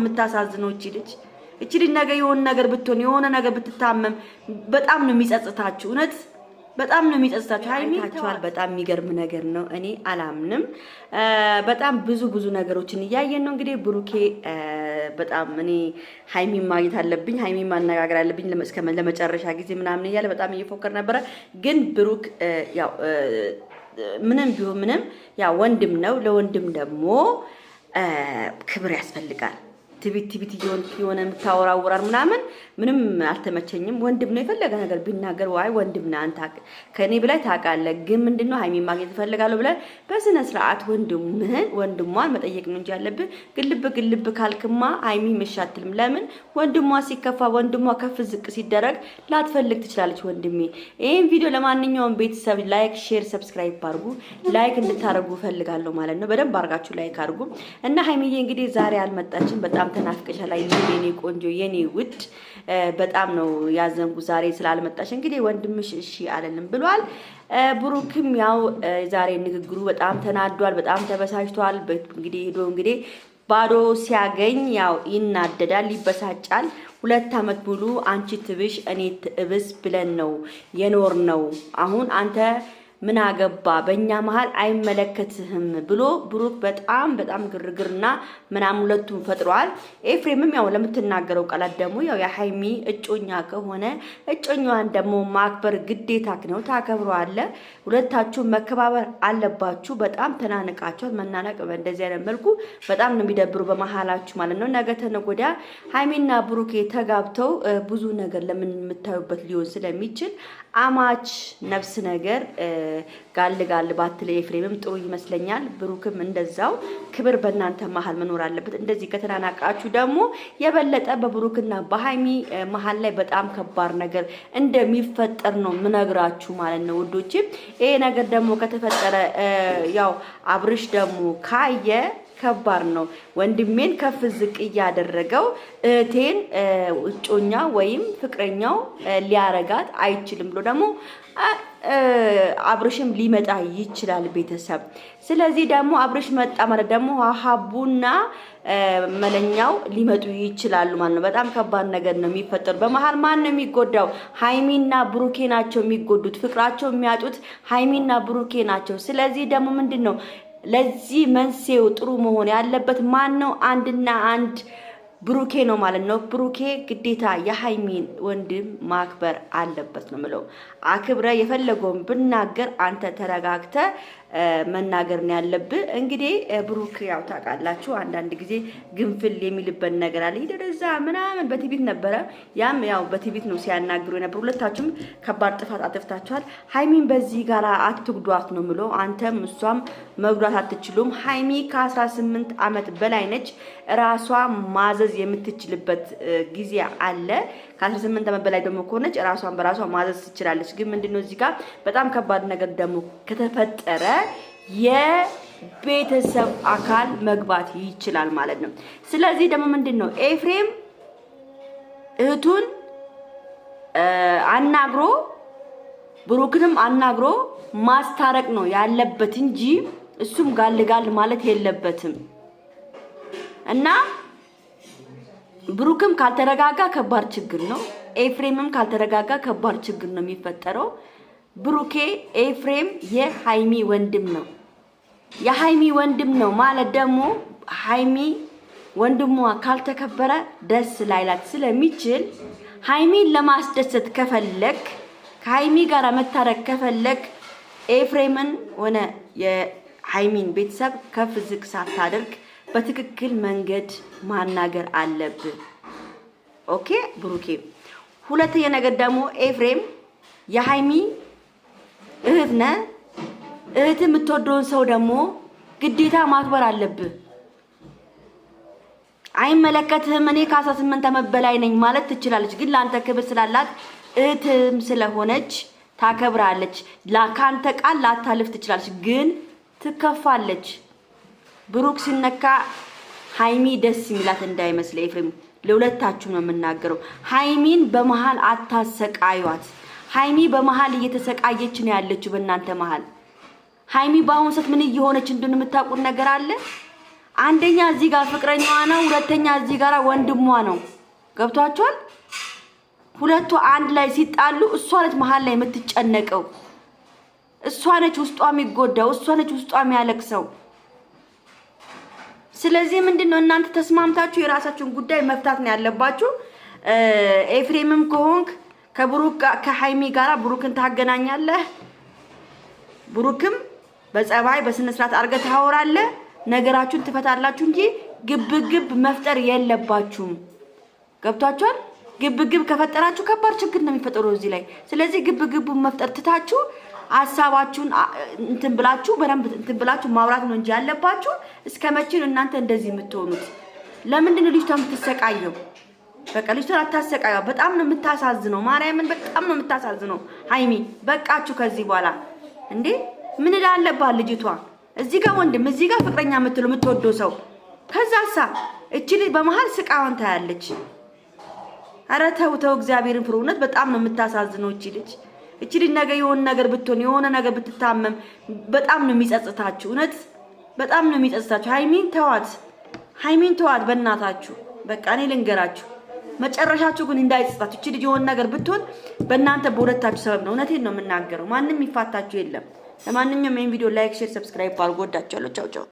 የምታሳዝነው እቺ ልጅ ነገ የሆነ ነገር ብትሆን የሆነ ነገር ብትታመም በጣም ነው የሚጸጽታችሁ እውነት በጣም ነው የሚጸጽታችሁ ሃይሚታችኋል በጣም የሚገርም ነገር ነው እኔ አላምንም በጣም ብዙ ነገሮችን እያየን ነው እንግዲህ ብሩኬ በጣም እኔ ሃይሚን ማግኘት አለብኝ ሃይሚን ማነጋገር አለብኝ ለመጨረሻ ጊዜ ምናምን እያለ በጣም እየፎከረ ነበር ግን ብሩክ ያው ምንም ቢሆን ምንም ያው ወንድም ነው ለወንድም ደግሞ ክብር ያስፈልጋል ትቢት የሆነ የምታወራውራር ምንም አልተመቸኝም ወንድም ነው የፈለገ ነገር ቢናገር ዋይ ወንድም ነው አንተ ከኔ በላይ ታውቃለህ ግን ምንድነው ሃይሚን ማግኘት ፈልጋለሁ ብለ በስነ ስርዓት ወንድሟን መጠየቅ ነው እንጂ ያለብህ ግልብ ካልክማ ሃይሚ መሻትልም ለምን ወንድሟ ሲከፋ ወንድሟ ከፍ ዝቅ ሲደረግ ላትፈልግ ትችላለች ወንድሜ ይሄን ቪዲዮ ለማንኛውም ቤተሰብ ላይክ ሼር ሰብስክራይብ አድርጉ ላይክ እንድታረጉ ፈልጋለሁ ማለት ነው በደንብ አርጋችሁ ላይክ አድርጉ እና ሃይሚዬ እንግዲህ ዛሬ አልመጣችም በጣም ተናፍቀሻል የኔ ቆንጆ የኔ ውድ በጣም ነው ያዘንኩ ዛሬ ስላልመጣሽ እንግዲህ ወንድምሽ እሺ አለንም ብሏል ብሩክም ያው ዛሬ ንግግሩ በጣም ተናዷል በጣም ተበሳጭቷል እንግዲህ ሄዶ እንግዲህ ባዶ ሲያገኝ ያው ይናደዳል ይበሳጫል 2 አመት ሙሉ አንቺ ትብሽ እኔ ትብስ ብለን ነው የኖር ነው አሁን አንተ ምን አገባ በእኛ መሃል አይመለከትህም ብሎ ብሩክ በጣም ግርግርና ምናምን ሁለቱም ፈጥሯል ኤፍሬምም ያው ለምትናገረው ቃላት ደግሞ ያው የሃይሚ እጮኛ ከሆነ እጮኛዋን ደግሞ ማክበር ግዴታክ ነው ታከብሯለ ሁለታችሁ መከባበር አለባችሁ በጣም ተናነቃችሁ መናነቅ በእንደዚህ አይነት መልኩ በጣም ነው የሚደብሩ በመሃላችሁ ማለት ነው ነገ ተነጎዳ ሃይሚና ብሩክ ተጋብተው ብዙ ነገር ለምን የምታዩበት ሊሆን ስለሚችል አማች ነፍስ ነገር ጋል ባትለ ኤፍሬምም ጥሩ ይመስለኛል ብሩክም እንደዛው ክብር በእናንተ መሃል መኖር አለበት እንደዚህ ከተናናቃችሁ ደግሞ የበለጠ በብሩክና በሃይሚ መሃል ላይ በጣም ከባድ ነገር እንደሚፈጠር ነው ምነግራችሁ ማለት ነው ውዶቼ ይሄ ነገር ደግሞ ከተፈጠረ ያው አብርሽ ደግሞ ካየ ከባድ ነው ወንድሜን ከፍ ዝቅ ያደረገው እቴን እጮኛ ወይም ፍቅረኛው ሊያረጋት አይችልም ብሎ ደግሞ አብርሽም ሊመጣ ይችላል ቤተሰብ ስለዚህ ደግሞ አብርሽ መጣ ማለት ደግሞ ሀቡና መለኛው ሊመጡ ይችላሉ ማለት ነው በጣም ከባድ ነገር ነው የሚፈጠር በመሃል ማን ነው የሚጎዳው ሃይሚና ብሩኬ ናቸው የሚጎዱት ፍቅራቸው የሚያጡት ሃይሚና ብሩኬ ናቸው ስለዚህ ደግሞ ምንድነው ለዚህ መንሴው ጥሩ መሆን ያለበት ማን ነው አንድና አንድ ብሩኬ ነው ማለት ነው ብሩኬ ግዴታ የሃይሚን ወንድም ማክበር አለበት ነው ማለት አክብረ የፈለገውን ብናገር አንተ ተረጋግተ መናገር ነው ያለብህ እንግዲህ ብሩክ ያው ታውቃላችሁ አንዳንድ ጊዜ ግንፍል የሚልበት ነገር አለ ይደረዛ ምናምን በቲቪት ነበር ያም ያው በቲቪት ነው ሲያናግሩ ነበር ሁለታችሁም ከባድ ጥፋት አጥፍታችኋል ሃይሚን በዚህ ጋር አትጉዷት ነው ማለት አንተም እሷም መጉዳት አትችሉም ሃይሚ ከ18 አመት በላይ ነች ራሷ ማዘዝ የምትችልበት ጊዜ አለ ከ18 አመት በላይ ደግሞ ኮነች ራሷን በራሷ ማዘዝ ትችላለች ግን ምንድነው እዚህ ጋር በጣም ከባድ ነገር ደግሞ ከተፈጠረ የቤተሰብ አካል መግባት ይችላል ማለት ነው ስለዚህ ደግሞ ምንድነው ኤፍሬም እህቱን አናግሮ ብሩክንም አናግሮ ማስታረቅ ነው ያለበት እንጂ እሱም ጋልጋል ማለት የለበትም እና ብሩክም ካልተረጋጋ ከባድ ችግር ነው ኤፍሬምም ካልተረጋጋ ከባድ ችግር ነው የሚፈጠረው ብሩኬ ኤፍሬም የሃይሚ ወንድም ነው የሃይሚ ወንድም ነው ማለት ደግሞ ሃይሚ ወንድሟ ካልተከበረ ደስ ላይላት ስለሚችል ሃይሚን ለማስደሰት ከፈለክ ከሃይሚ ጋር መታረቅ ከፈለክ ኤፍሬምን ሆነ የሃይሚን ቤተሰብ ከፍ ዝቅ ሳታደርግ በትክክል መንገድ ማናገር አለብህ ኦኬ ብሩኬ ሁለተኛ ነገር ደግሞ ኤፍሬም የሃይሚ እህት ነህ እህት የምትወደውን ሰው ደግሞ ግዴታ ማክበር አለብህ አይመለከትህም እኔ ከ18 አመት በላይ ነኝ ማለት ትችላለች ግን ላንተ ክብር ስላላት እህትም ስለሆነች ታከብራለች ላካንተ ቃል ላታልፍ ትችላለች ግን ትከፋለች ብሩክ ሲነካ ሃይሚ ደስ ይላል እንዳይመስል ኤፍሬም ለሁለታችሁ ነው የምናገረው ሃይሚን በመሃል አታሰቃዩት ሃይሚ በመሃል እየተሰቃየች ነው ያለችው በእናንተ መሃል ሃይሚ ባሁን ሰት ምን እየሆነች እንደሆነ የምታውቁት ነገር አለ አንደኛ እዚህ ጋር ፍቅረኛዋ ነው፣ ሁለተኛ እዚህ ጋር ወንድሟ ነው። ገብቷቸዋል። ሁለቱ አንድ ላይ ሲጣሉ እሷ ነች መሃል ላይ የምትጨነቀው፣ እሷ ነች ውስጧ የሚጎዳው፣ እሷ ነች ውስጧ የሚያለቅሰው። ስለዚህ ምንድነው እናንተ ተስማምታችሁ የራሳችሁን ጉዳይ መፍታት ነው ያለባችሁ። ኤፍሬምም ከሆንክ ከብሩክ ከሃይሚ ጋራ ብሩክን ታገናኛለህ። ብሩክም በጸባይ በስነ ስርዓት አርገ ታወራለህ፣ ነገራችሁን ትፈታላችሁ እንጂ ግብግብ መፍጠር የለባችሁም። ገብቷችኋል? ግብግብ ከፈጠራችሁ ከባድ ችግር ነው የሚፈጠረው እዚህ ላይ። ስለዚህ ግብግቡን መፍጠር ትታችሁ ሐሳባችሁን እንትን ብላችሁ በደንብ እንትን ብላችሁ ማውራት ነው እንጂ ያለባችሁ። እስከመቼ ነው እናንተ እንደዚህ የምትሆኑት? ለምንድን ነው ልጅቷ የምትሰቃየው? በቃ ልጅቷ አታሰቃየው። በጣም ነው የምታሳዝነው። ማርያምን በጣም ነው የምታሳዝነው። ሃይሚ በቃችሁ ከዚህ በኋላ እንዴ! ምን እላለባት ልጅቷ? እዚህ ጋር ወንድም፣ እዚህ ጋር ፍቅረኛ የምትወደው ሰው፣ ከዛሳ እቺ ልጅ በመሃል ስቃውን ታያለች። ኧረ ተው እግዚአብሔርን ፍሩ። እውነት በጣም ነው የምታሳዝነው እቺ ልጅ። እቺ ልጅ ነገ የሆነ ነገር ብትሆን የሆነ ነገር ብትታመም በጣም ነው የሚጸጽታችሁ። እውነት በጣም ነው የሚጸጽታችሁ። ሃይሚን ተዋት በእናታችሁ። በቃ እኔ ልንገራችሁ፣ መጨረሻችሁ ግን እንዳይጸጽታችሁ። እቺ ልጅ የሆነ ነገር ብትሆን በእናንተ በሁለታችሁ ሰበብ ነው። እውነቴን ነው የምናገረው። ማንም ይፋታችሁ የለም። ለማንኛውም ይሄን ቪዲዮ ላይክ፣ ሼር፣ ሰብስክራይብ አድርጉ። ወዳችኋለሁ። ቻው ቻው።